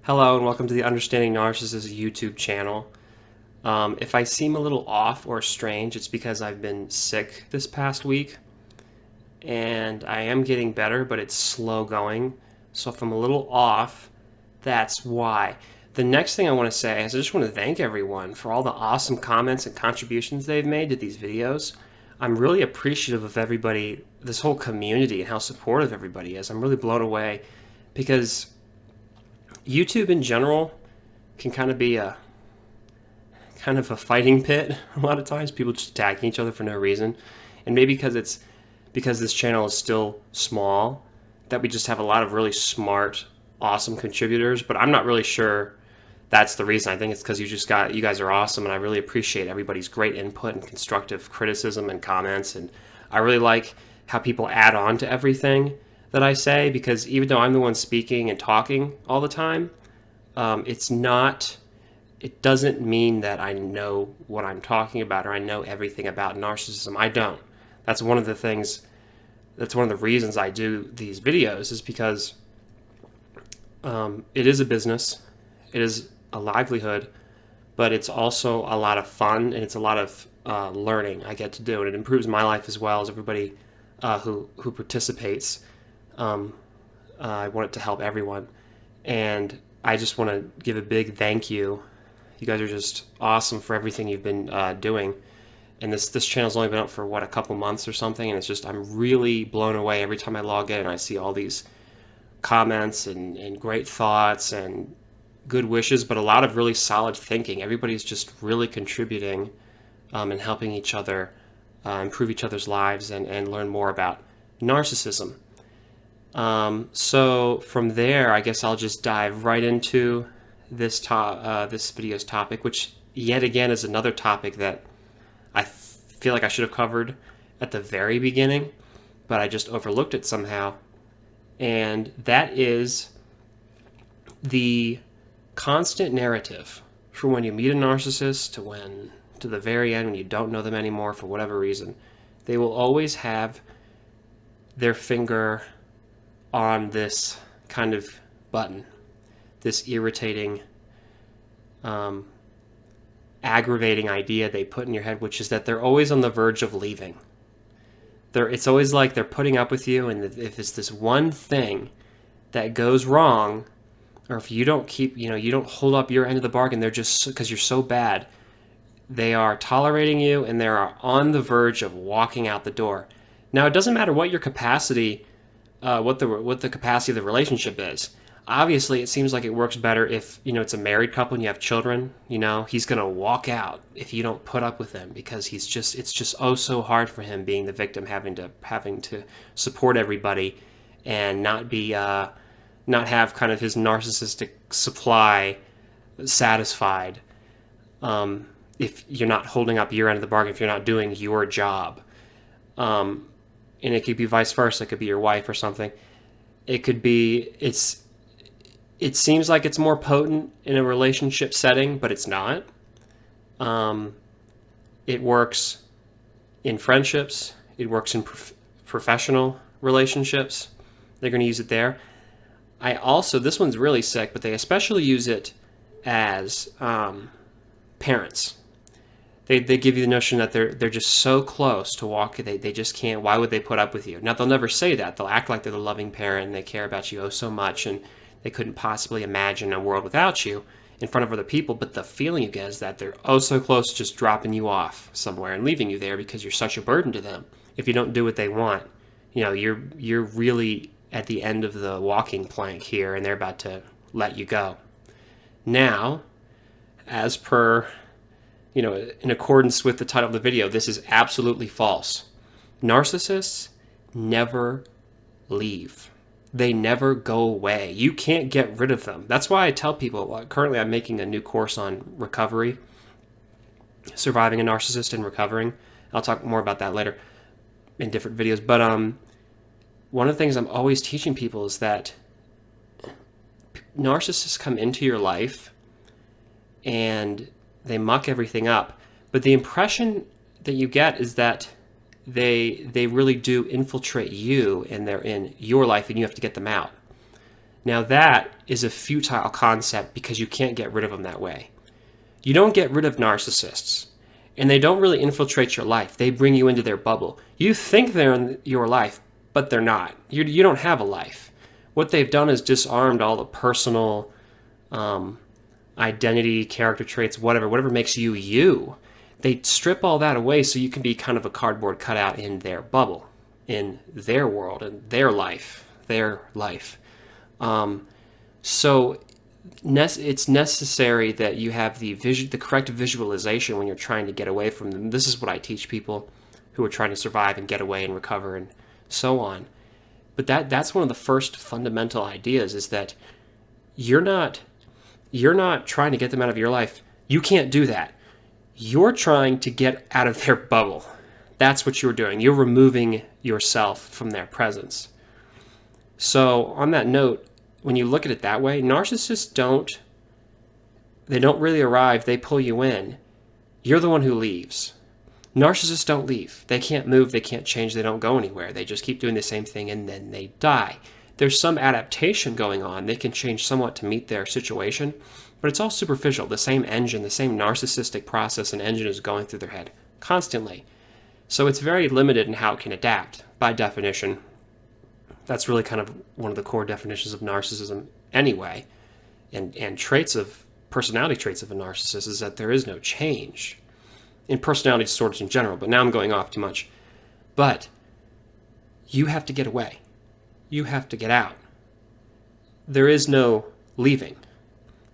Hello and welcome to the Understanding Narcissists YouTube channel. If I seem a little off or strange, it's because I've been sick this past week and I am getting better, but it's slow going. So if I'm a little off, that's why. The next thing I want to say is I just want to thank everyone for all the awesome comments and contributions they've made to these videos. I'm really appreciative of everybody, this whole community, and how supportive everybody is. I'm really blown away because YouTube in general can kind of be a fighting pit. A lot of times people just attacking each other for no reason, and maybe because this channel is still small that we just have a lot of really smart, awesome contributors. But I'm not really sure that's the reason. I think it's because you guys are awesome, and I really appreciate everybody's great input and constructive criticism and comments. And I really like how people add on to everything that I say, because even though I'm the one speaking and talking all the time, it doesn't mean that I know what I'm talking about or I know everything about narcissism. I don't. That's one of the reasons I do these videos, is because it is a business, it is a livelihood, but it's also a lot of fun, and it's a lot of learning I get to do, and it improves my life as well as everybody who participates. I want it to help everyone, and I just want to give a big thank you. You guys are just awesome for everything you've been doing, and this channel's only been up for a couple months or something, and it's just, I'm really blown away every time I log in and I see all these comments and great thoughts and good wishes, but a lot of really solid thinking. Everybody's just really contributing and helping each other improve each other's lives and learn more about narcissism. So from there, I guess I'll just dive right into this video's topic, which yet again is another topic that I feel like I should have covered at the very beginning, but I just overlooked it somehow. And that is the constant narrative from when you meet a narcissist to the very end when you don't know them anymore for whatever reason. They will always have their finger on this kind of button, this irritating, aggravating idea they put in your head, which is that they're always on the verge of leaving. It's always like they're putting up with you, and if it's this one thing that goes wrong, or if you don't you don't hold up your end of the bargain, they're just, because you're so bad, they are tolerating you, and they are on the verge of walking out the door. Now, it doesn't matter what your capacity, what the capacity of the relationship is. Obviously, it seems like it works better if it's a married couple and you have children. He's gonna walk out if you don't put up with him, because it's just oh so hard for him being the victim, having to support everybody and not have kind of his narcissistic supply satisfied. If you're not holding up your end of the bargain, if you're not doing your job. And it could be vice versa. It could be your wife or something. It could be, it seems like it's more potent in a relationship setting, but it's not. It works in friendships. It works in professional relationships. They're going to use it there. This one's really sick, but they especially use it as parents. They give you the notion that they're just so close to walk, they just can't. Why would they put up with you? Now, they'll never say that. They'll act like they're the loving parent and they care about you oh so much, and they couldn't possibly imagine a world without you in front of other people. But the feeling you get is that they're oh so close to just dropping you off somewhere and leaving you there because you're such a burden to them. If you don't do what they want, you're really at the end of the walking plank here, and they're about to let you go. Now, as per in accordance with the title of the video, this is absolutely false. Narcissists never leave. They never go away. You can't get rid of them. That's why I tell people, currently I'm making a new course on recovery, surviving a narcissist and recovering. I'll talk more about that later in different videos. But one of the things I'm always teaching people is that narcissists come into your life and they muck everything up, but the impression that you get is that they really do infiltrate you, and they're in your life and you have to get them out. Now that is a futile concept because you can't get rid of them that way. You don't get rid of narcissists, and they don't really infiltrate your life. They bring you into their bubble. You think they're in your life, but they're not. You don't have a life. What they've done is disarmed all the personal identity, character traits, whatever makes you you. They strip all that away so you can be kind of a cardboard cutout in their bubble, in their world, in their life. So it's necessary that you have the correct visualization when you're trying to get away from them. This is what I teach people who are trying to survive and get away and recover and so on. But that's one of the first fundamental ideas, is that you're not trying to get them out of your life. You can't do that. You're trying to get out of their bubble. That's what you're doing. You're removing yourself from their presence. So on that note, when you look at it that way, narcissists don't really arrive. They pull you in. You're the one who leaves. Narcissists don't leave. They can't move. They can't change. They don't go anywhere. They just keep doing the same thing and then they die. There's some adaptation going on. They can change somewhat to meet their situation, but it's all superficial. The same engine, the same narcissistic process and engine is going through their head constantly. So it's very limited in how it can adapt, by definition. That's really kind of one of the core definitions of narcissism anyway, and personality traits of a narcissist, is that there is no change in personality disorders in general, but now I'm going off too much. But you have to get away. You have to get out. There is no leaving.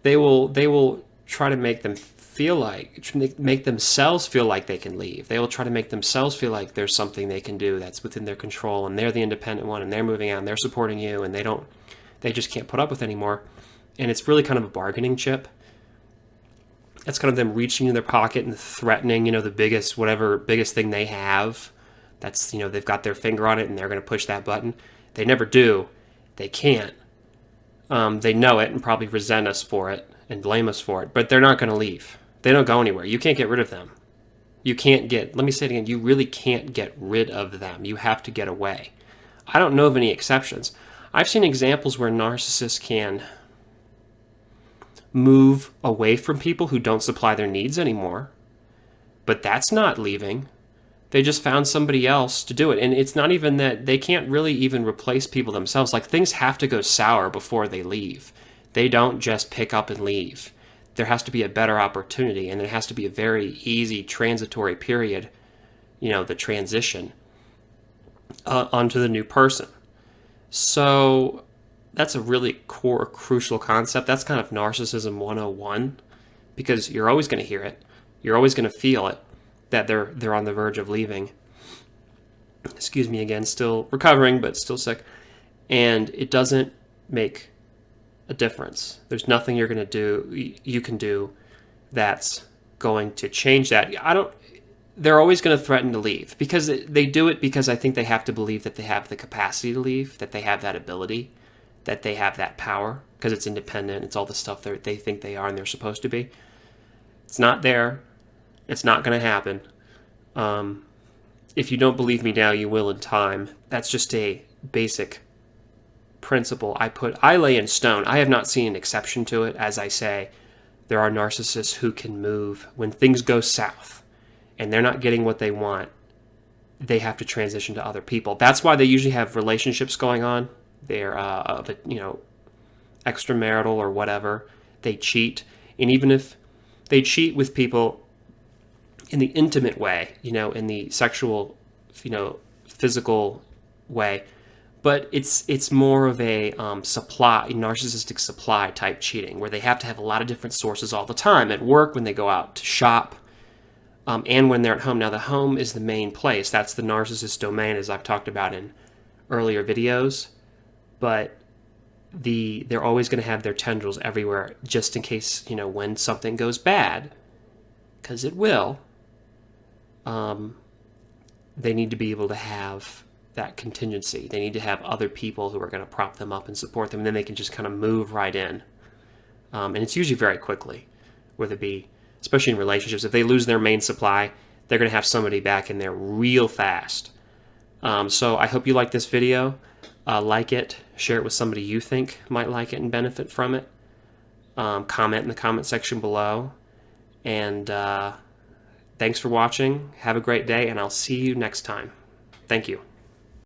They will try to make themselves feel like they can leave. They will try to make themselves feel like there's something they can do that's within their control, and they're the independent one, and they're moving out, and they're supporting you, and they just can't put up with anymore. And it's really kind of a bargaining chip. That's kind of them reaching in their pocket and threatening, the biggest thing they have. That's, they've got their finger on it and they're going to push that button. They never do. They can't. They know it and probably resent us for it and blame us for it, but they're not going to leave. They don't go anywhere. You can't get rid of them. Let me say it again, you really can't get rid of them. You have to get away. I don't know of any exceptions. I've seen examples where narcissists can move away from people who don't supply their needs anymore, but that's not leaving. They just found somebody else to do it. And it's not even that they can't really even replace people themselves. Like, things have to go sour before they leave. They don't just pick up and leave. There has to be a better opportunity, and there has to be a very easy transitory period, the transition onto the new person. So that's a really core, crucial concept. That's kind of narcissism 101, because you're always going to hear it. You're always going to feel it, that they're on the verge of leaving. Excuse me again, still recovering, but still sick. And it doesn't make a difference. There's nothing you can do that's going to change that. They're always going to threaten to leave, because they do it because I think they have to believe that they have the capacity to leave, that they have that ability, that they have that power, because it's independent. It's all the stuff they think they are and they're supposed to be. It's not there. It's not going to happen. If you don't believe me now, you will in time. That's just a basic principle I lay in stone. I have not seen an exception to it. As I say, there are narcissists who can move when things go south and they're not getting what they want. They have to transition to other people. That's why they usually have relationships going on. They're extramarital or whatever. They cheat, and even if they cheat with people in the intimate way, in the sexual, physical way, but it's more of a narcissistic supply type cheating, where they have to have a lot of different sources all the time, at work, when they go out to shop, and when they're at home. Now, the home is the main place. That's the narcissist domain, as I've talked about in earlier videos, but they're always going to have their tendrils everywhere, just in case, when something goes bad, because it will. They need to be able to have that contingency. They need to have other people who are going to prop them up and support them, and then they can just kind of move right in. And it's usually very quickly, whether it be, especially in relationships, if they lose their main supply, they're going to have somebody back in there real fast. So I hope you like this video. Like it, share it with somebody you think might like it and benefit from it. Comment in the comment section below. And thanks for watching. Have a great day, and I'll see you next time. Thank you.